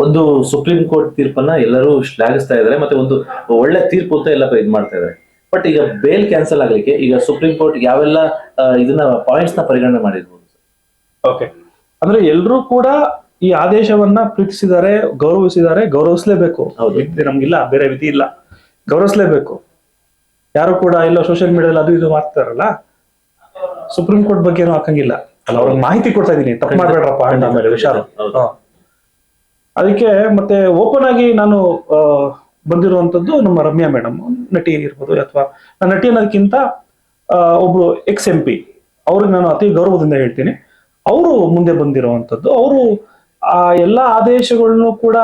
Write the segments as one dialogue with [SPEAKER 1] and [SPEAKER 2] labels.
[SPEAKER 1] ಒಂದು supreme court ತೀರ್ಪನ್ನ ಎಲ್ಲರೂ ಶ್ಲಾಘಿಸ್ತಾ ಇದ್ದಾರೆ, ಮತ್ತೆ ಒಂದು ಒಳ್ಳೆ ತೀರ್ಪು ಅಂತ ಎಲ್ಲ ಇದು ಮಾಡ್ತಾ ಇದ್ದಾರೆ. ಬಟ್ ಈಗ ಬೇಲ್ ಕ್ಯಾನ್ಸಲ್ ಆಗ್ಲಿಕ್ಕೆ ಈಗ ಸುಪ್ರೀಂ ಕೋರ್ಟ್ ಯಾವೆಲ್ಲ ಇದನ್ನ ಪಾಯಿಂಟ್ಸ್ ನ ಪರಿಗಣನೆ ಮಾಡಿರ್ಬೋದು?
[SPEAKER 2] ಓಕೆ, ಅಂದ್ರೆ ಎಲ್ರೂ ಕೂಡ ಈ ಆದೇಶವನ್ನ ಪ್ರೀತಿಸಿದ್ದಾರೆ, ಗೌರವಿಸಿದ್ದಾರೆ, ಗೌರವಿಸಲೇಬೇಕು. ನಮ್ಗಿಲ್ಲ ಬೇರೆ ವಿಧಿ ಇಲ್ಲ, ಗೌರವಿಸಲೇಬೇಕು. ಯಾರು ಕೂಡ ಇಲ್ಲ ಸೋಷಿಯಲ್ ಮೀಡಿಯಾದಲ್ಲಿ ಅದು ಇದು ಮಾಡ್ತಾರಲ್ಲ, ಸುಪ್ರೀಂ ಕೋರ್ಟ್ ಬಗ್ಗೆ ಏನು ಹಾಕಂಗಿಲ್ಲ. ಅವ್ರಿಗೆ ಮಾಹಿತಿ ಕೊಡ್ತಾ ಇದೀನಿ, ತಪ್ಪು ಮಾಡ್ಬೇಡ್ರಪ್ಪ ಅಂತ ಆಮೇಲೆ ವಿಚಾರ. ಅದಕ್ಕೆ ಮತ್ತೆ ಓಪನ್ ಆಗಿ ನಾನು ಬಂದಿರುವಂತದ್ದು ನಮ್ಮ ರಮ್ಯಾ ಮೇಡಮ್, ನಟಿ ಇರ್ಬೋದು, ಅಥವಾ ನಟಿ ಅನ್ನೋದಕ್ಕಿಂತ ಒಬ್ರು ex-MP, ಅವ್ರಿಗೆ ನಾನು ಅತಿ ಗೌರವದಿಂದ ಹೇಳ್ತೀನಿ. ಅವರು ಮುಂದೆ ಬಂದಿರುವಂತದ್ದು, ಅವರು ಆ ಎಲ್ಲಾ ಆದೇಶಗಳನ್ನು ಕೂಡ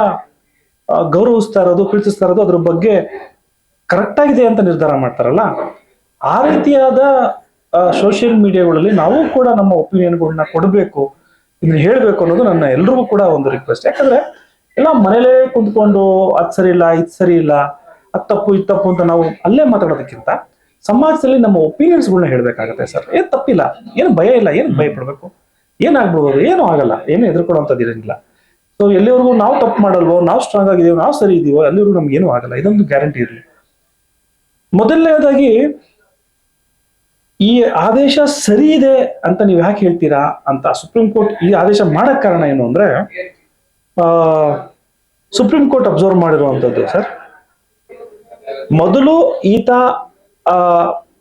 [SPEAKER 2] ಗೌರವಿಸ್ತಾ ಇರೋದು, ಪ್ರೀತಿಸ್ತಾ ಇರೋದು, ಅದ್ರ ಬಗ್ಗೆ ಕರೆಕ್ಟ್ ಆಗಿದೆ ಅಂತ ನಿರ್ಧಾರ ಮಾಡ್ತಾರಲ್ಲ, ಆ ರೀತಿಯಾದ ಸೋಷಿಯಲ್ ಮೀಡಿಯಾಗಳಲ್ಲಿ ನಾವು ಕೂಡ ನಮ್ಮ ಒಪಿನಿಯನ್ಗಳನ್ನ ಕೊಡಬೇಕು, ಇದನ್ನ ಹೇಳ್ಬೇಕು ಅನ್ನೋದು ನನ್ನ ಎಲ್ರಿಗೂ ಕೂಡ ಒಂದು ರಿಕ್ವೆಸ್ಟ್. ಯಾಕಂದ್ರೆ ಎಲ್ಲ ಮನೇಲೇ ಕುಂತ್ಕೊಂಡು ಅದ್ ಸರಿ ಇಲ್ಲ, ಇದ್ ಸರಿ ಇಲ್ಲ, ಅದ್ ತಪ್ಪು ಇದ್ ತಪ್ಪು ಅಂತ ನಾವು ಅಲ್ಲೇ ಮಾತಾಡೋದಕ್ಕಿಂತ ಸಮಾಜದಲ್ಲಿ ನಮ್ಮ ಒಪಿನಿಯನ್ಸ್ಗಳನ್ನ ಹೇಳ್ಬೇಕಾಗತ್ತೆ. ಸರ್, ಏನ್ ತಪ್ಪಿಲ್ಲ, ಏನು ಭಯ ಇಲ್ಲ, ಏನ್ ಭಯ ಪಡ್ಬೇಕು, ಏನಾಗ್ಬೋದು, ಏನು ಆಗಲ್ಲ, ಏನು ಹೆದರ್ಕೊಡುವಂಥದ್ದು ಇರಂಗಿಲ್ಲ. ಸೊ ಎಲ್ಲಿವರೆಗೂ ನಾವು ತಪ್ಪು ಮಾಡಲ್ವೋ, ನಾವು ಸ್ಟ್ರಾಂಗ್ ಆಗಿದೀವೋ, ನಾವು ಸರಿ ಇದೀವೋ, ಅಲ್ಲಿವರೆಗೂ ನಮ್ಗೆ ಏನು ಆಗಲ್ಲ. ಇದೊಂದು ಗ್ಯಾರಂಟಿ ಇರಲಿ. ಮೊದಲನೇದಾಗಿ ಈ ಆದೇಶ ಸರಿ ಇದೆ ಅಂತ ನೀವು ಯಾಕೆ ಹೇಳ್ತೀರಾ ಅಂತ ಸುಪ್ರೀಂ ಕೋರ್ಟ್ ಈ ಆದೇಶ ಮಾಡಕ್ ಕಾರಣ ಏನು ಅಂದ್ರೆ, ಸುಪ್ರೀಂ ಕೋರ್ಟ್ ಅಬ್ಸರ್ವ್ ಮಾಡಿರುವಂತದ್ದು ಸರ್, ಮೊದಲು ಈತ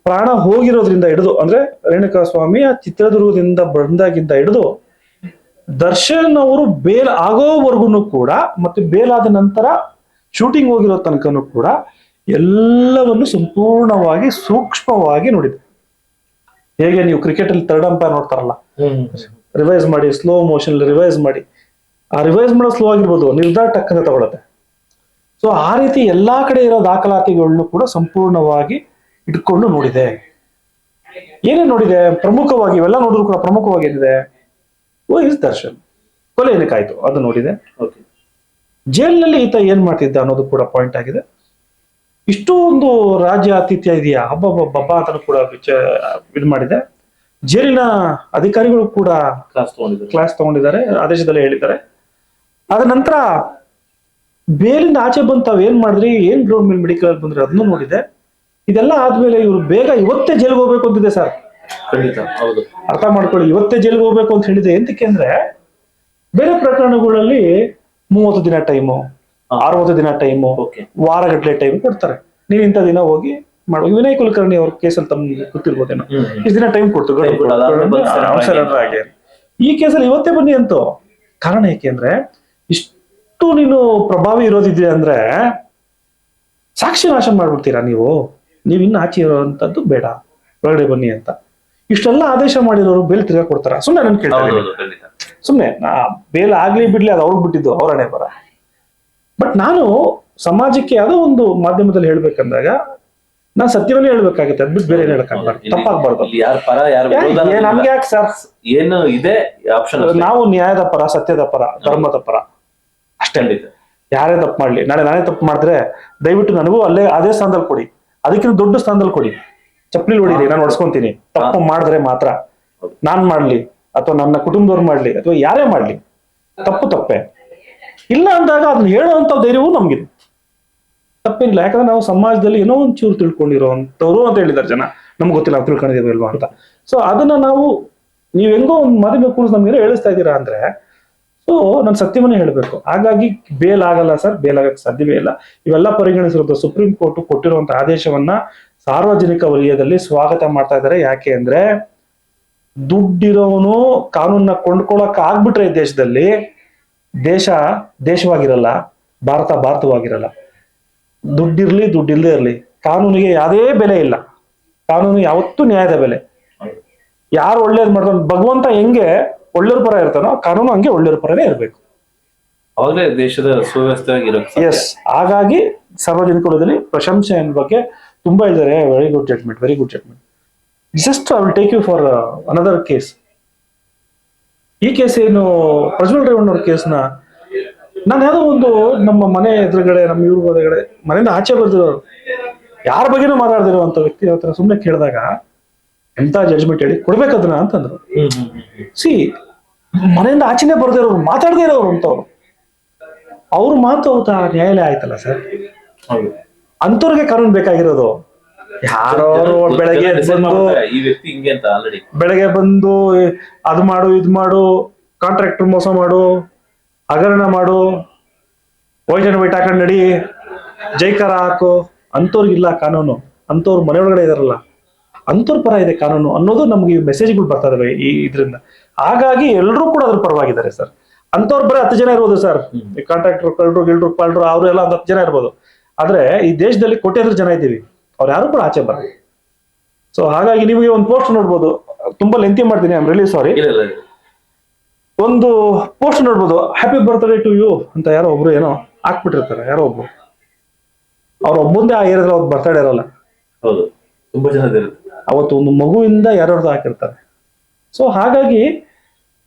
[SPEAKER 2] ಪ್ರಾಣ ಹೋಗಿರೋದ್ರಿಂದ ಹಿಡಿದು, ಅಂದ್ರೆ ರೇಣುಕಾ ಸ್ವಾಮಿ ಆ ಚಿತ್ರದುರ್ಗದಿಂದ ಬಂದಾಗಿಂದ ಹಿಡಿದು ದರ್ಶನ್ ಅವರು ಬೇಲ್ ಆಗೋವರೆಗೂ ಕೂಡ, ಮತ್ತೆ ಬೇಲ್ ಆದ ನಂತರ ಶೂಟಿಂಗ್ ಹೋಗಿರೋ ತನಕನೂ ಕೂಡ ಎಲ್ಲವನ್ನು ಸಂಪೂರ್ಣವಾಗಿ ಸೂಕ್ಷ್ಮವಾಗಿ ನೋಡಿದೆ. ಹೇಗೆ ನೀವು ಕ್ರಿಕೆಟ್ ಅಲ್ಲಿ ಥರ್ಡ್ ಅಂಪೈರ್ ನೋಡ್ತಾರಲ್ಲ, ರಿವೈಸ್ ಮಾಡಿ, ಸ್ಲೋ ಮೋಷನ್ ರಿವೈಸ್ ಮಾಡಿ, ಆ ರಿವೈಸ್ ಮಾಡೋ ಸ್ಲೋ ಆಗಿರ್ಬೋದು, ನಿರ್ಧಾರ ಟಕ್ಕಂತ ತಗೊಳತ್ತೆ. ಸೊ ಆ ರೀತಿ ಎಲ್ಲಾ ಕಡೆ ಇರೋ ದಾಖಲಾತಿಗಳನ್ನು ಕೂಡ ಸಂಪೂರ್ಣವಾಗಿ ಇಟ್ಕೊಂಡು ನೋಡಿದೆ. ಏನೇನ್ ನೋಡಿದೆ ಪ್ರಮುಖವಾಗಿ, ಇವೆಲ್ಲ ನೋಡಿದ್ರು ಕೂಡ ಪ್ರಮುಖವಾಗಿ ಏನಿದೆ, ಇಸ್ ದರ್ಶನ್ ಕೊಲೆ ಏನಕ್ಕಾಯ್ತು ಅದು ನೋಡಿದೆ. ಜೈಲಿನಲ್ಲಿ ಈತ ಏನ್ ಮಾಡ್ತಿದ್ದ ಅನ್ನೋದು ಕೂಡ ಪಾಯಿಂಟ್ ಆಗಿದೆ. ಇಷ್ಟು ಒಂದು ರಾಜ್ಯ ಆತಿಥ್ಯ ಇದೆಯಾ, ಹಬ್ಬ ಅಂತ ಕೂಡ ಇದು ಮಾಡಿದೆ. ಜೈಲಿನ ಅಧಿಕಾರಿಗಳು ಕೂಡ ಕ್ಲಾಸ್ ತಗೊಂಡಿದ್ದಾರೆ, ಆದೇಶದಲ್ಲಿ ಹೇಳಿದ್ದಾರೆ. ಅದ ನಂತರ ಬೇಲಿಂದ ಆಚೆ ಬಂದು ತಾವ್ ಏನ್ ಮಾಡಿದ್ರಿ, ಏನ್ ಗ್ರೌಂಡ್ ಮೇಲೆ ಮೆಡಿಕಲ್ ಬಂದ್ರಿ ಅದನ್ನು ನೋಡಿದೆ. ಇದೆಲ್ಲ ಆದ್ಮೇಲೆ ಇವ್ರು ಬೇಗ ಇವತ್ತೇ ಜೈಲ್ಗೆ ಹೋಗ್ಬೇಕು ಅಂತಿದೆ ಸರ್. ಅರ್ಥ ಮಾಡ್ಕೊಳ್ಳಿ, ಇವತ್ತೇ ಜೈಲ್ಗೆ ಹೋಗ್ಬೇಕು ಅಂತ ಹೇಳಿದೆ. ಎಂತಕ್ಕೆ ಅಂದ್ರೆ ಬೇರೆ ಪ್ರಕರಣಗಳಲ್ಲಿ 30 ದಿನ ಟೈಮು, 60 ದಿನ ಟೈಮು, ವಾರಗಟ್ಟಲೆ ಟೈಮ್ ಕೊಡ್ತಾರೆ. ನೀವು ಇಂಥ ದಿನ ಹೋಗಿ ಮಾಡುವ. ವಿನಯ್ ಕುಲಕರ್ಣಿ ಅವ್ರ ಕೇಸಲ್ಲಿ ತಮ್ಗೆ ಗೊತ್ತಿರ್ಬೋದೇನೋ, ಇಷ್ಟು ದಿನ ಟೈಮ್ ಕೊಡ್ತು. ಈ ಕೇಸಲ್ಲಿ ಇವತ್ತೇ ಬನ್ನಿ ಅಂತೂ. ಕಾರಣ ಏಕೆಂದ್ರೆ ಇಷ್ಟು ನೀನು ಪ್ರಭಾವಿ ಇರೋದಿದ್ರೆ ಅಂದ್ರೆ ಸಾಕ್ಷಿ ನಾಶ ಮಾಡ್ಬಿಡ್ತೀರಾ ನೀವು ಇನ್ನು ಆಚೆ ಇರೋಂಥದ್ದು ಬೇಡ, ಒಳಗಡೆ ಬನ್ನಿ ಅಂತ. ಇಷ್ಟೆಲ್ಲ ಆದೇಶ ಮಾಡಿರೋರು ಬೇಲ್ ತಿರ್ಗಾ ಕೊಡ್ತಾರ? ಸುಮ್ಮನೆ ನನ್ ಕೇಳ್ತಾರೆ, ಸುಮ್ಮನೆ ಬೇಲ್ ಆಗ್ಲಿ ಬಿಡ್ಲಿ ಅದು ಅವ್ರಿಗೆ ಬಿಟ್ಟಿದ್ದು, ಅವ್ರ ಹಣೆ ಬರ. ಬಟ್ ನಾನು ಸಮಾಜಕ್ಕೆ ಯಾವುದೋ ಒಂದು ಮಾಧ್ಯಮದಲ್ಲಿ ಹೇಳ್ಬೇಕಂದಾಗ ನಾನ್ ಸತ್ಯವನ್ನೇ ಹೇಳ್ಬೇಕಾಗತ್ತೆ, ಅದ್ಬಿಟ್ಟು ಬೇರೆ ಹೇಳಕ್ಕಾಗ್ಬಾರ್ದು, ತಪ್ಪಾಗ್ಬಾರ್ದು. ನಮ್ಗೆ ಯಾಕೆ ಸರ್,
[SPEAKER 1] ಏನು ಇದೆ ಆಪ್ಷನ್,
[SPEAKER 2] ನಾವು ನ್ಯಾಯದ ಪರ, ಸತ್ಯದ ಪರ, ಧರ್ಮದ ಪರ ಅಷ್ಟೇ. ಯಾರೇ ತಪ್ಪು ಮಾಡ್ಲಿ, ನಾನೇ ತಪ್ಪು ಮಾಡಿದ್ರೆ ದಯವಿಟ್ಟು ನನಗೂ ಅದೇ ಸ್ಥಾನದಲ್ಲಿ ಕೊಡಿ, ಅದಕ್ಕಿಂತ ದೊಡ್ಡ ಸ್ಥಾನದಲ್ಲಿ ಕೊಡಿ. ಚಪ್ಪಲಿ ಹೊಡಿರಿ, ನಾನು ಹೊಡ್ಸ್ಕೊಂತೀನಿ. ತಪ್ಪು ಮಾಡಿದ್ರೆ ಮಾತ್ರ ನಾನ್ ಮಾಡ್ಲಿ, ಅಥವಾ ನನ್ನ ಕುಟುಂಬದವ್ರು ಮಾಡ್ಲಿ, ಅಥವಾ ಯಾರೇ ಮಾಡ್ಲಿ, ತಪ್ಪು ತಪ್ಪೆ. ಇಲ್ಲ ಅಂದಾಗ ಅದನ್ನ ಹೇಳುವಂತ ಧೈರ್ಯವೂ ನಮ್ಗಿದೆ, ತಪ್ಪಿಲ್ಲ. ಯಾಕಂದ್ರೆ ನಾವು ಸಮಾಜದಲ್ಲಿ ಏನೋ ಒಂದ್ ಚೂರು ತಿಳ್ಕೊಂಡಿರೋಂಥವ್ರು ಅಂತ ಹೇಳಿದಾರೆ ಜನ, ನಮ್ಗೆ ಗೊತ್ತಿಲ್ಲ ನಾವು ತಿಳ್ಕೊಂಡಿದೇವಿಲ್ವಾ ಅಂತ. ಸೊ ಅದನ್ನ ನಾವು, ನೀವ್ ಹೆಂಗೋ ಒಂದು ಮಾಧ್ಯಮ ಕೂರಿಸಿ ನಮ್ಗೆ ಹೇಳಿಸ್ತಾ ಇದ್ದೀರಾ ಅಂದ್ರೆ, ಸೊ ನಾನು ಸತ್ಯವನ್ನೇ ಹೇಳ್ಬೇಕು. ಹಾಗಾಗಿ ಬೇಲ್ ಆಗಲ್ಲ ಸರ್, ಬೇಲ್ ಆಗಕ್ಕೆ ಸಾಧ್ಯವೇ ಇಲ್ಲ. ಇವೆಲ್ಲ ಪರಿಗಣಿಸಿರುವಂತ ಸುಪ್ರೀಂ ಕೋರ್ಟ್ ಕೊಟ್ಟಿರುವಂತ ಆದೇಶವನ್ನ ಸಾರ್ವಜನಿಕ ವಲಯದಲ್ಲಿ ಸ್ವಾಗತ ಮಾಡ್ತಾ ಇದ್ದಾರೆ. ಯಾಕೆ ಅಂದ್ರೆ ದುಡ್ಡಿರೋನು ಕಾನೂನನ್ನ ಕೊಂಡ್ಕೊಳಕ್ ಆಗ್ಬಿಟ್ರೆ ದೇಶದಲ್ಲಿ ದೇಶವಾಗಿರಲ್ಲ, ಭಾರತವಾಗಿರಲ್ಲ. ದುಡ್ಡಿರ್ಲಿ ದುಡ್ಡಿಲ್ಲದೆ ಇರ್ಲಿ, ಕಾನೂನಿಗೆ ಯಾವುದೇ ಬೆಲೆ ಇಲ್ಲ. ಕಾನೂನು ಯಾವತ್ತೂ ನ್ಯಾಯದ ಬೆಲೆ. ಯಾರು ಒಳ್ಳೇದ್ ಮಾಡ್ತಾನ, ಭಗವಂತ ಹೆಂಗೆ ಒಳ್ಳೆಯವ್ರ ಪರ ಇರ್ತಾನೋ ಕಾನೂನು ಹಂಗೆ ಒಳ್ಳೆಯವ್ರ ಪರನೇ ಇರ್ಬೇಕು,
[SPEAKER 1] ಅವಾಗಲೇ ದೇಶದ ಸುವ್ಯವಸ್ಥೆ.
[SPEAKER 2] ಎಸ್, ಹಾಗಾಗಿ ಸಾರ್ವಜನಿಕ ವಲಯದಲ್ಲಿ ಪ್ರಶಂಸೆ ಬಗ್ಗೆ ತುಂಬಾ ಇದ್ದಾರೆ. Very good judgment, very good judgment. Just I will take you for another case. ಈ ಕೇಸ್ ಏನು, ಪ್ರಜ್ವಲ್ ರೇವಣ್ಣವ್ರ ಕೇಸ್ನ ನಾನು ಯಾವುದೋ ಒಂದು ನಮ್ಮ ಮನೆ ಎದುರುಗಡೆ, ನಮ್ಮ ಇವ್ರ ಎದುರುಗಡೆ, ಮನೆಯಿಂದ ಆಚೆ ಬರ್ದಿರೋರು, ಯಾರ ಬಗ್ಗೆನೂ ಮಾತಾಡ್ದಿರುವಂತ ವ್ಯಕ್ತಿ ಹತ್ರ ಸುಮ್ಮನೆ ಕೇಳಿದಾಗ ಎಂತ ಜಡ್ಜ್ಮೆಂಟ್ ಹೇಳಿ ಕೊಡ್ಬೇಕದನ್ನ ಅಂತಂದ್ರು. ಮನೆಯಿಂದ ಆಚೆನೆ ಬರ್ದಿರೋರು, ಮಾತಾಡದೇ ಇರೋರು ಅಂತವ್ರು. ಅವ್ರ ಮಾತು ಅವತ್ತ ನ್ಯಾಯಾಲಯ ಆಯ್ತಲ್ಲ ಸರ್.
[SPEAKER 1] ಹೌದು.
[SPEAKER 2] ಅಂತವ್ರಿಗೆ ಕಾನೂನು ಬೇಕಾಗಿರೋದು. ಯಾರೋ ಬೆಳಗ್ಗೆ
[SPEAKER 1] decide
[SPEAKER 2] ಬಂದು
[SPEAKER 1] ಮಾಡ್ಬಿಡ್ತಾರೆ, ಈ ವ್ಯಕ್ತಿ ಹಿಂಗೆ ಅಂತ ಆಲ್ರೆಡಿ.
[SPEAKER 2] ಬೆಳಗ್ಗೆ ಬಂದು ಅದು ಮಾಡು ಇದು ಮಾಡು, ಕಾಂಟ್ರಾಕ್ಟರ್ ಮೋಸ ಮಾಡು, ಹಗರಣ ಮಾಡು, ವೈಟ್ ಅಂಡ್ ವೈಟ್ ಹಾಕೊಂಡ್ ನಡಿ, ಜೈಕಾರ ಹಾಕು, ಅಂತವ್ರಿಗಿಲ್ಲ ಕಾನೂನು. ಅಂತವ್ರ ಮನೆ ಒಳಗಡೆ ಇದಾರಲ್ಲ ಅಂತವ್ರ ಪರ ಇದೆ ಕಾನೂನು ಅನ್ನೋದು ನಮ್ಗೆ ಈ ಮೆಸೇಜ್ಗಳು ಬರ್ತಾ ಇದಾವೆ ಈ ಇದರಿಂದ. ಹಾಗಾಗಿ ಎಲ್ಲರೂ ಕೂಡ ಅದ್ರ ಪರವಾಗಿದ್ದಾರೆ ಸರ್. ಅಂತವ್ರು ಬರೀ 10 ಜನ ಇರ್ಬೋದು ಸರ್, ಈ ಕಾಂಟ್ರಾಕ್ಟರ್ ಕಳ್ಳರು ಗಿಲ್ರು ಪಾಲ್ರು ಅವರು ಎಲ್ಲ 10 ಜನ ಇರ್ಬೋದು. ಆದ್ರೆ ಈ ದೇಶದಲ್ಲಿ ಕೋಟ್ಯಾಂತರ ಜನ ಇದ್ದೀವಿ, ಅವ್ರು ಯಾರು ಕೂಡ ಆಚೆ ಬರ. ಸೊ ಹಾಗಾಗಿ ನಿಮಗೆ ಒಂದು ಪೋಸ್ಟ್ ನೋಡ್ಬೋದು, ತುಂಬಾ ಲೆಂತಿ ಮಾಡ್ತೀನಿ, ಐ ಆಮ್ ರಿಯಲಿ ಸಾರಿ.
[SPEAKER 1] ಇಲ್ಲ ಇಲ್ಲ.
[SPEAKER 2] ಒಂದು ಪೋಸ್ಟ್ ನೋಡ್ಬೋದು, ಹ್ಯಾಪಿ ಬರ್ತ್ಡೇ ಟು ಯು ಅಂತ ಯಾರೋ ಒಬ್ರು ಏನೋ ಹಾಕ್ಬಿಟ್ಟಿರ್ತಾರೆ, ಯಾರೋ ಒಬ್ರು. ಅವ್ರ ಒಬ್ಬಂದೇ ಆ ಏರಿಯಾದಲ್ಲಿ ಅವ್ರ ಬರ್ತಡೇ ಇರಲ್ಲ.
[SPEAKER 1] ಹೌದು, ತುಂಬಾ ಜನ ಇರುತ್ತೆ.
[SPEAKER 2] ಅವತ್ತು ಒಂದು ಮಗುವಿಂದ ಯಾರ್ಯಾರ್ದು ಹಾಕಿರ್ತಾರೆ. ಸೊ ಹಾಗಾಗಿ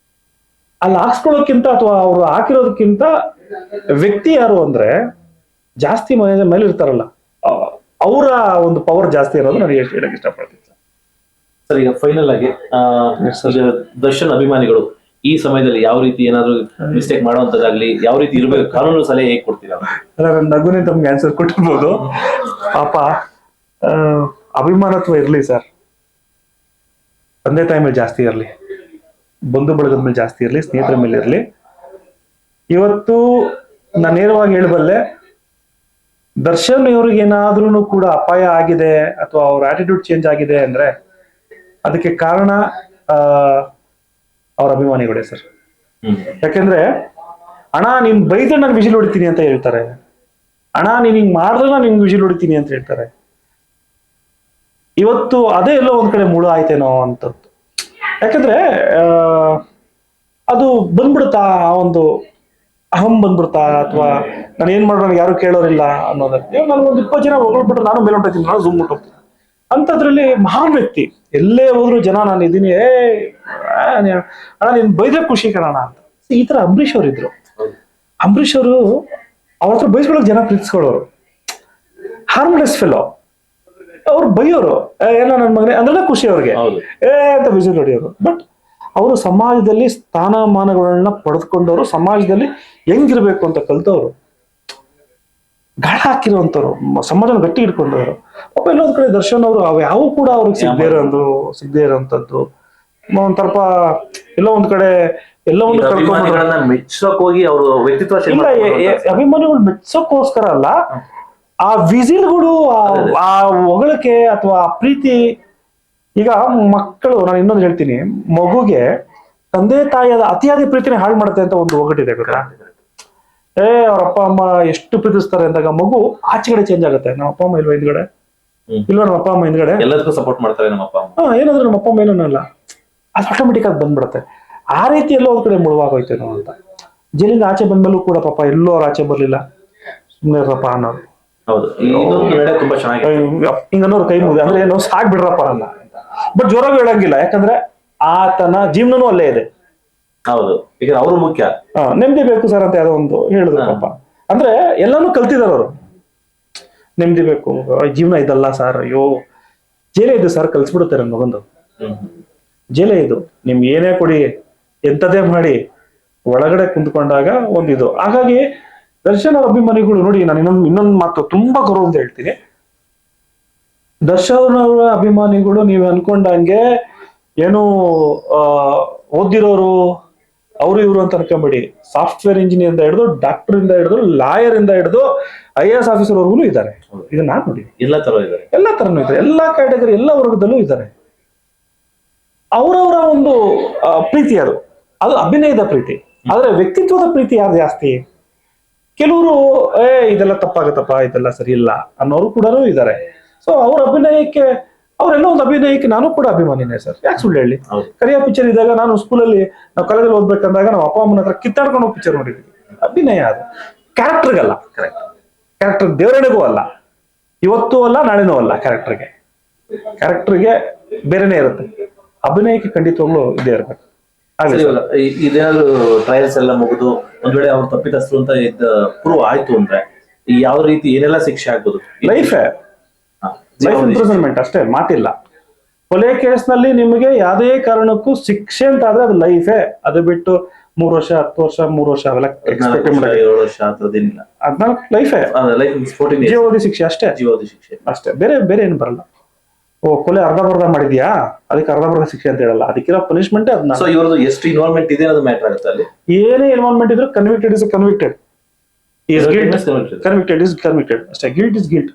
[SPEAKER 2] ಅಲ್ಲಿ ಹಾಕ್ಸ್ಕೊಳ್ಳೋಕ್ಕಿಂತ ಅಥವಾ ಅವ್ರು ಹಾಕಿರೋದಕ್ಕಿಂತ ವ್ಯಕ್ತಿ ಯಾರು ಅಂದ್ರೆ ಜಾಸ್ತಿ ಮೇಲೆ ಇರ್ತಾರಲ್ಲ, ಅವರ ಒಂದು ಪವರ್ ಜಾಸ್ತಿ ಇರೋದು ನನಗೆ ಹೇಳಕ್ ಇಷ್ಟಪಡ್ತೀನಿ
[SPEAKER 1] ಸರ್. ಈಗ ಫೈನಲ್ ಆಗಿ ಈಗ ದರ್ಶನ್ ಅಭಿಮಾನಿಗಳು ಈ ಸಮಯದಲ್ಲಿ ಯಾವ ರೀತಿ ಏನಾದ್ರು ಮಿಸ್ಟೇಕ್ ಮಾಡುವಂತದ್ದಾಗ್ಲಿ, ಯಾವ ರೀತಿ ಇರ್ಬೇಕು, ಕಾನೂನು ಸಲಹೆ ಹೇಗೆ ಕೊಡ್ತೀರಾ?
[SPEAKER 2] ನನ್ನ ನಗುನೇ ತಮ್ಗೆ ಆನ್ಸರ್ ಕೊಟ್ಟಿರ್ಬೋದು. ಪಾಪ ಅಭಿಮಾನತ್ವ ಇರ್ಲಿ ಸರ್, ತಂದೆ ತಾಯಿ ಮೇಲೆ ಜಾಸ್ತಿ ಇರಲಿ, ಬಂಧು ಬಳಗದ ಮೇಲೆ ಜಾಸ್ತಿ ಇರಲಿ, ಸ್ನೇಹಿತರ ಮೇಲೆ ಇರಲಿ. ಇವತ್ತು ನಾನು ನೇರವಾಗಿ ಹೇಳಬಲ್ಲೆ, ದರ್ಶನ್ ಇವ್ರಿಗೆ ಏನಾದ್ರೂ ಕೂಡ ಅಪಾಯ ಆಗಿದೆ ಅಥವಾ ಅವ್ರ ಆಟಿಟ್ಯೂಡ್ ಚೇಂಜ್ ಆಗಿದೆ ಅಂದ್ರೆ ಅದಕ್ಕೆ ಕಾರಣ ಅವ್ರ ಅಭಿಮಾನಿಗಳೇ ಸರ್. ಯಾಕೆಂದ್ರೆ ಅಣ್ಣ ನೀನ್ ಬೈದ್ರೆ ನಾನು ವಿಜಿಲ್ ಹೊಡಿತೀನಿ ಅಂತ ಹೇಳ್ತಾರೆ, ಅಣ್ಣ ನೀನ್ ಹಿಂಗ್ ಮಾಡಿದ್ರೆ ನಾನು ನಿಂಗೆ ವಿಜಿಲ್ ಹೊಡಿತೀನಿ ಅಂತ ಹೇಳ್ತಾರೆ. ಇವತ್ತು ಅದೇ ಎಲ್ಲೋ ಒಂದ್ ಕಡೆ ಮುಳು ಆಯ್ತೇನೋ ಅಂತದ್ದು. ಯಾಕಂದ್ರೆ ಅದು ಬಂದ್ಬಿಡುತ್ತಾ, ಆ ಒಂದು ಅಹಂ ಬಂದ್ಬಿಡ್ತಾ, ಅಥವಾ ನಾನು ಏನ್ ಮಾಡೋಣ ಯಾರು ಕೇಳೋರಿಲ್ಲ ಅನ್ನೋದಕ್ಕೆ. ನಾನು ಒಂದು 20 ಜನ ಹೊಗಳ್ಬಿಟ್ರೆ ನಾನು ಮೇಲೆ ಹೊಂಟೋಗ್ತೀನಿ, ನಾನು ಝೂಮ್ ಹೋಗ್ತೀನಿ. ಅಂತದ್ರಲ್ಲಿ ಮಹಾನ್ ವ್ಯಕ್ತಿ ಎಲ್ಲೇ ಹೋದ್ರು ಜನ ನಾನು ಇದೀನಿ, ಅಣ್ಣ ನೀನ್ ಬೈದ್ರೆ ಖುಷಿ ಕಣಣ ಅಂತ. ಈ ತರ ಅಂಬರೀಷ್ ಅವ್ರು ಇದ್ರು. ಅಂಬರೀಷ್ ಅವರು ಅವ್ರ ಹತ್ರ ಬೈಸ್ಕೊಳಕ್ ಜನ ಪ್ರೀತಿಸ್ಕೊಳ್ಳೋರು, ಹಾರ್ಮ್ಲೆಸ್ ಫೆಲೋ. ಅವ್ರು ಬೈಯೋರು, ಏನೋ ನನ್ನ ಮಗನೇ ಅಂದ್ರೆ ಖುಷಿ ಅವ್ರಿಗೆ ಅಂತ ವಿಸಿಲ್ ಹೊಡಿಯೋರು. ಬಟ್ ಅವರು ಸಮಾಜದಲ್ಲಿ ಸ್ಥಾನಮಾನಗಳನ್ನ ಪಡೆದುಕೊಂಡವರು, ಸಮಾಜದಲ್ಲಿ ಹೆಂಗಿರ್ಬೇಕು ಅಂತ ಕಲ್ತವ್ರು, ಗಾಳ ಹಾಕಿರುವಂತವ್ರು, ಸಮಾಜನ ಗಟ್ಟಿ ಇಟ್ಕೊಂಡವ್ರು. ಪಾಪ ಎಲ್ಲೊಂದ್ ಕಡೆ ದರ್ಶನ್ ಅವರು ಯಾವ ಕೂಡ ಅವ್ರಿಗೆ ಸಿಗದೇ ಇರೋಂಥದ್ದು, ಒಂದ್ ಎಲ್ಲೋ ಒಂದ್ ಕಡೆ ಎಲ್ಲವನ್ನು ಕಳ್ಕೊಂಡ್ಬಿಟ್ಟು
[SPEAKER 1] ಮೆಚ್ಚೋಕ್ ಹೋಗಿ ಅವರು ವ್ಯಕ್ತಿತ್ವ
[SPEAKER 2] ಅಭಿಮಾನಿಗಳು ಮೆಚ್ಚೋಕ್ಕೋಸ್ಕರ ಅಲ್ಲ, ಆ ವಿಸಿಲ್ಗಳು, ಆ ಹೊಗಳಿಕೆ ಅಥವಾ ಆ ಪ್ರೀತಿ. ಈಗ ಮಕ್ಕಳು, ನಾನು ಇನ್ನೊಂದು ಹೇಳ್ತೀನಿ, ಮಗುಗೆ ತಂದೆ ತಾಯಿಯಾದ ಅತಿಯಾದ ಪ್ರೀತಿನೇ ಹಾಳು ಮಾಡುತ್ತೆ ಅಂತ ಒಂದು ಒಗಟಿದೆ ಗೊತ್ತಾ. ಅವ್ರ ಅಪ್ಪ ಅಮ್ಮ ಎಷ್ಟು ಪ್ರೀತಿಸ್ತಾರೆ ಅಂದಾಗ ಮಗು ಆಚೆಗಡೆ ಚೇಂಜ್ ಆಗುತ್ತೆ. ನಮ್ಮ ಅಪ್ಪ ಅಮ್ಮ ಇಲ್ವಾ ಹಿಂದ್ಗಡೆ, ಇಲ್ವಾ ನಮ್ಮ ಅಪ್ಪ ಅಮ್ಮ ಹಿಂದ್ಗಡೆ,
[SPEAKER 1] ಎಲ್ಲದಕ್ಕೂ ಸಪೋರ್ಟ್ ಮಾಡ್ತಾರೆ ನಮ್ಮ ಅಪ್ಪ ಅಮ್ಮ,
[SPEAKER 2] ಏನಾದ್ರು ನಮ್ಮ ಅಪ್ಪ ಅಮ್ಮ ಏನೂ ಅಲ್ಲ, ಅದು ಆಟೋಮೆಟಿಕ್ ಆಗಿ ಬಂದ್ಬಿಡುತ್ತೆ. ಆ ರೀತಿ ಎಲ್ಲೋ ಒಂದ್ ಕಡೆ ಮುಳುವಾಗೋಯ್ತೇನೋ ಅಂತ. ಜೈಲಿಂದ ಆಚೆ ಬಂದ್ಮೇಲೂ ಕೂಡ ಪಾಪ ಎಲ್ಲೋ ಅವ್ರು ಆಚೆ ಬರ್ಲಿಲ್ಲ, ಸುಮ್ಮನೆ ಇರಪ್ಪ ಅನ್ನೋರು.
[SPEAKER 1] ಹೌದು, ತುಂಬಾ ಚೆನ್ನಾಗಿ
[SPEAKER 2] ಹಿಂಗನ್ನೋರು ಕೈ ಮುಗಿ ಅಂದ್ರೆ ಏನೋ ಸಾಕ್ ಬಿಡ್ರಪ್ಪ ಅಲ್ಲ. ಬಟ್ ಜೋರಾಗಿ ಹೇಳಂಗಿಲ್ಲ, ಯಾಕಂದ್ರೆ ಆತನ ಜೀವನನೂ ಅಲ್ಲೇ ಇದೆ.
[SPEAKER 1] ಹೌದು, ಈಗ ಅವರು ಮುಖ್ಯ.
[SPEAKER 2] ನೆಮ್ಮದಿ ಬೇಕು ಸರ್ ಅಂತ ಯಾರೋ ಒಂದು ಹೇಳಿದ್ರು ಪಾಪ. ಅಂದ್ರೆ ಎಲ್ಲಾನು ಕಲ್ತಿದಾರ ಅವರು, ನೆಮ್ಮದಿ ಬೇಕು, ಜೀವನ ಇದಲ್ಲ ಸರ್. ಅಯ್ಯೋ ಜೇಲೇ ಇದು ಸರ್, ಕಲ್ಸ್ಬಿಡುತ್ತೆ ನನ್ ಮಗಂದು, ಜೇಲೇ ಇದು, ನಿಮ್ಗೆ ಏನೇ ಕೊಡಿ ಎಂತದೇ ಮಾಡಿ ಒಳಗಡೆ ಕುಂತ್ಕೊಂಡಾಗ ಒಂದಿದು. ಹಾಗಾಗಿ ದರ್ಶನ್ ಅವ್ರ ಅಭಿಮಾನಿಗಳು ನೋಡಿ, ನಾನು ಇನ್ನೊಂದು ಮಾತು ತುಂಬಾ ಗೌರವ ಅಂತ ಹೇಳ್ತೀನಿ. ದರ್ಶನ್ ಅವರ ಅಭಿಮಾನಿಗಳು ನೀವು ಅನ್ಕೊಂಡಂಗೆ ಏನು ಓದಿರೋರು ಅವರು ಇವರು ಅಂತ ಅನ್ಕೊಂಬೇಡಿ. ಸಾಫ್ಟ್ವೇರ್ ಇಂಜಿನಿಯರ್ ಇಂದ ಹಿಡಿದು, ಡಾಕ್ಟರ್ ಇಂದ ಹಿಡಿದು, ಲಾಯರ್ ಇಂದ ಹಿಡಿದು, IAS ಆಫೀಸರ್ ವರ್ಗು ಇದ್ದಾರೆ. ಇದು ನಾನು ನೋಡಿ,
[SPEAKER 1] ಎಲ್ಲಾ ತರನೂ ಇದ್ದಾರೆ,
[SPEAKER 2] ಎಲ್ಲಾ ಕ್ಯಾಟಗರಿ, ಎಲ್ಲ ವರ್ಗದಲ್ಲೂ ಇದ್ದಾರೆ. ಅವರವರ ಒಂದು ಪ್ರೀತಿ ಅದು ಅಭಿನಯದ ಪ್ರೀತಿ. ಆದ್ರೆ ವ್ಯಕ್ತಿತ್ವದ ಪ್ರೀತಿ ಯಾರು ಜಾಸ್ತಿ? ಕೆಲವರು ಇದೆಲ್ಲ ತಪ್ಪಾಗತ್ತಪ್ಪ, ಇದೆಲ್ಲ ಸರಿ ಇಲ್ಲ ಅನ್ನೋರು ಕೂಡ ಇದ್ದಾರೆ. ಸೊ ಅವ್ರ ಅಭಿನಯಕ್ಕೆ, ಅವರೆಲ್ಲ ಒಂದು ಅಭಿನಯಕ್ಕೆ ನಾನು ಕೂಡ ಅಭಿಮಾನಿನೇ ಸರ್. ಯಾಕೆ ಸುಳ್ಳು ಹೇಳಿ? ಕರಿಯ ಪಿಕ್ಚರ್ ಇದ್ದಾಗ ನಾನು ಸ್ಕೂಲಲ್ಲಿ, ನಾವು ಕಾಲೇಜಲ್ಲಿ ಓದ್ಬೇಕಂದಾಗ ನಮ್ಮ ಅಪ್ಪ ಅಮ್ಮನ ಹತ್ರ ಕಿತ್ತಾಡ್ಕೊಂಡು ಹೋಗಿ ಪಿಕ್ಚರ್ ನೋಡಿದ್ವಿ. ಅಭಿನಯ ಅದು, ಕ್ಯಾರೆಕ್ಟರ್ಗಲ್ಲ. ಕ್ಯಾರೆಕ್ಟರ್ ದೇವರಣಿಗೂ ಅಲ್ಲ, ಇವತ್ತೂ ಅಲ್ಲ, ನಾಳೆನೂ ಅಲ್ಲ. ಕ್ಯಾರೆಕ್ಟರ್ಗೆ ಬೇರೆನೇ ಇರುತ್ತೆ, ಅಭಿನಯಕ್ಕೆ ಖಂಡಿತವಾಗ್ಲೂ ಇದೇ ಇರ್ಬೇಕು.
[SPEAKER 1] ಇದೇನಾದ್ರು ಟ್ರಯಲ್ಸ್ ಎಲ್ಲ ಮುಗಿದು ಒಂದ್ ವೇಳೆ ಅವ್ರು ತಪ್ಪಿತಸ್ಥರು ಅಂತ ಪ್ರೂವ್ ಆಯ್ತು ಅಂದ್ರೆ ಯಾವ ರೀತಿ ಏನೆಲ್ಲ ಶಿಕ್ಷೆ ಆಗ್ಬೋದು?
[SPEAKER 2] ಲೈಫ್ ಇಂಪ್ರಿಸನ್ಮೆಂಟ್ ಅಷ್ಟೇ, ಮಾತಿಲ್ಲ. ಕೊಲೆ ಕೇಸ್ನಲ್ಲಿ ನಿಮಗೆ ಯಾವುದೇ ಕಾರಣಕ್ಕೂ ಶಿಕ್ಷೆ ಅಂತ ಆದ್ರೆ ಅದು ಲೈಫೇ. ಅದು ಬಿಟ್ಟು 3 ವರ್ಷ 10 ವರ್ಷ 3 ವರ್ಷ ಅವೆಲ್ಲ
[SPEAKER 1] 14 ವರ್ಷ 7 ವರ್ಷ ಆ ಥರದ್ದೇನಿಲ್ಲ.
[SPEAKER 2] 14 ಲೈಫೇ,
[SPEAKER 1] ಲೈಫ್ 14 years
[SPEAKER 2] ಜೀವಾವಧಿ ಶಿಕ್ಷೆ ಅಷ್ಟೇ.
[SPEAKER 1] ಜೀವಾವಧಿ ಶಿಕ್ಷೆ.
[SPEAKER 2] ಅಷ್ಟೇ, ಬೇರೆ ಬೇರೆ ಏನು ಬರಲ್ಲ. ಓ ಕೊಲೆ ಅರ್ಧಬರ್ಧ ಮಾಡಿದ್ಯಾ ಅದಕ್ಕೆ ಅರ್ಧಬರ್ಧ ಶಿಕ್ಷೆ ಅಂತ ಹೇಳಲ್ಲ, ಅದಕ್ಕಿರೋ ಪನಿಷ್ಮೆಂಟ್ ಅದನ್ನ.
[SPEAKER 1] ಸೊ ಇವ್ರದ್ದು ಎಷ್ಟು ಇನ್ವಾಲ್ವ್ಮೆಂಟ್ ಇದೆ ಅನ್ನೋದು ಮ್ಯಾಟರ್ ಆಗುತ್ತೆ ಅಲ್ಲಿ.
[SPEAKER 2] ಏನೇ ಇನ್ವಾಲ್ವ್ಮೆಂಟ್ ಇದ್ರು convicted is convicted, convicted is convicted ಅಷ್ಟೇ, ಗಿಲ್ಟ್ ಇಸ್ ಗಿಲ್ಟ್.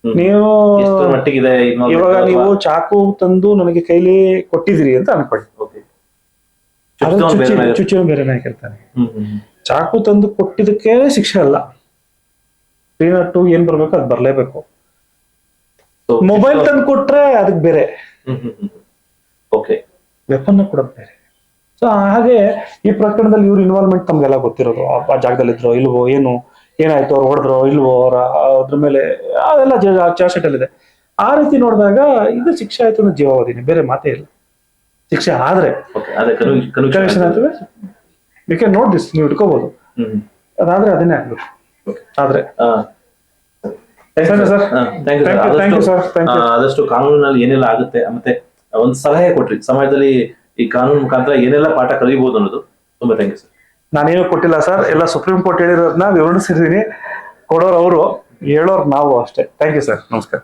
[SPEAKER 2] ನೀವು
[SPEAKER 1] ಎಷ್ಟು ಮಟ್ಟಿಗಿದೆ
[SPEAKER 2] ಇವಾಗ ನೀವು ಚಾಕು ತಂದು ನನಗೆ ಕೈಲಿ ಕೊಟ್ಟಿದ್ದೀರಿ ಅಂತ ಅನ್ಕೊಳ್ಳಿ, ಚುಚ್ಚುವ ಬೇರೆನೇ ಆಗಿರ್ತಾನೆ. ಚಾಕು ತಂದು ಕೊಟ್ಟಿದ್ದಕ್ಕೆ ಶಿಕ್ಷೆ ಅಲ್ಲ, 302 ಏನ್ ಬರ್ಬೇಕು ಅದ್ ಬರ್ಲೇಬೇಕು. ಮೊಬೈಲ್ ತಂದು ಕೊಟ್ರೆ ಅದಕ್ಕೆ ಬೇರೆ, ವೆಪನ್ ಕೊಡೋದು ಬೇರೆ. ಸೊ ಹಾಗೆ ಈ ಪ್ರಕರಣದಲ್ಲಿ ಇವ್ರ ಇನ್ವಾಲ್ವ್ಮೆಂಟ್ ತಮ್ಗೆಲ್ಲ ಗೊತ್ತಿರೋದು, ಆ ಜಾಗದಲ್ಲಿ ಇದ್ರೋ ಇಲ್ವೋ, ಏನಾಯ್ತು, ಅವ್ರು ಹೊಡೆದ್ರೋ ಇಲ್ವೋ, ಅದ್ರ ಮೇಲೆ ಅದೆಲ್ಲ ಚಾರ್ಜ್ ಶೀಟ್ ಅಲ್ಲಿ ಇದೆ. ಆ ರೀತಿ ನೋಡಿದಾಗ ಇದು ಶಿಕ್ಷೆ ಆಯ್ತು ಅನ್ನೋ ಜೀವಾವಧಿನೇ, ಬೇರೆ ಮಾತೇ ಇಲ್ಲ. ಶಿಕ್ಷೆ ಆದ್ರೆ ಕನ್ವಿಕ್ಷನ್ ಆಯ್ತದೆ, ಯು ಕ್ಯಾನ್ ನೋಟ್ ದಿಸ್, ನೀವು ಇಟ್ಕೋಬಹುದು. ಅದಾದ್ರೆ ಅದನ್ನೇ ಆಗ್ಬೇಕು. ಆದ್ರೆ
[SPEAKER 1] ಆದಷ್ಟು ಕಾನೂನಿನಲ್ಲಿ ಏನೆಲ್ಲ ಆಗುತ್ತೆ, ಮತ್ತೆ ಒಂದು ಸಲಹೆ ಕೊಟ್ರಿ, ಸಮಾಜದಲ್ಲಿ ಈ ಕಾನೂನು ಮುಖಾಂತರ ಏನೆಲ್ಲ ಪಾಠ ಕಲಿಬಹುದು ಅನ್ನೋದು. ತುಂಬಾ ಥ್ಯಾಂಕ್ ಯು ಸರ್.
[SPEAKER 2] ನಾನೇನು ಕೊಟ್ಟಿಲ್ಲ ಸರ್, ಎಲ್ಲ ಸುಪ್ರೀಂ ಕೋರ್ಟ್ ಹೇಳಿರೋದನ್ನ ವಿವರಿಸಿದೀನಿ. ಕೊಡೋರು ಅವರು, ಹೇಳೋರು ನಾವು ಅಷ್ಟೇ. ಥ್ಯಾಂಕ್ ಯು ಸರ್, ನಮಸ್ಕಾರ.